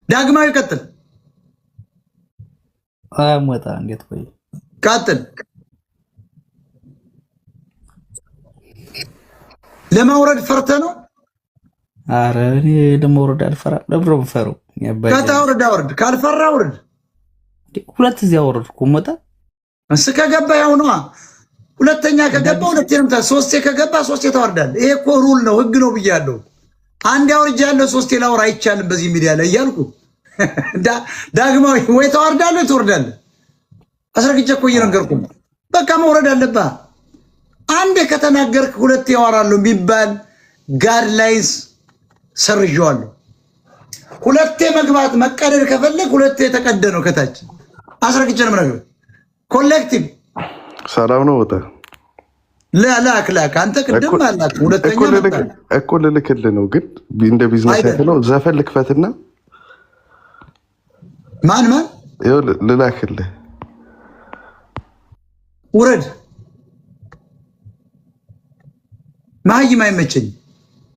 ዳግማዊ ቀጥል አሞታ እንዴት ቆይ ቀጥል ለማውረድ ፈርተ ነው አረ እኔ ለማውረድ አልፈራ ለብሮ ፈሩ ከታውረድ አውርድ ካልፈራ አውርድ ሁለት እዚያ አወረድኩ ሞታ እስከገባ ያው ነው ሁለተኛ ከገባ ሁለተኛም ሶስቴ ከገባ ሶስቴ ታወርዳል ይሄ እኮ ሩል ነው ህግ ነው ብያለሁ አንድ አውርጃለሁ ሶስቴ ላውራ አይቻልም በዚህ ሚዲያ ላይ ያልኩ ዳግማዊ ወይ ታወርዳለህ ትወርዳለህ አስረግጬ እኮ እየነገርኩ በቃ መውረድ አለብህ አንዴ ከተናገርክ ሁለቴ ያወራለሁ ቢባል ጋይድላይንስ ሰርጇለሁ ሁለቴ መግባት መቀደድ ከፈለክ ሁለቴ ተቀደነው ከታች አስረግጬ ነው ነገር ኮሌክቲቭ ሰላም ነው ወጣ ላክ አንተ ቅድም አላክ ሁለተኛ እኮ ልልክልህ ነው ግን እንደ ቢዝነስ ያለው ዘፈን ልክፈትና ማን ይኸው ልላክልህ ውረድ ማይም አይመቸኝ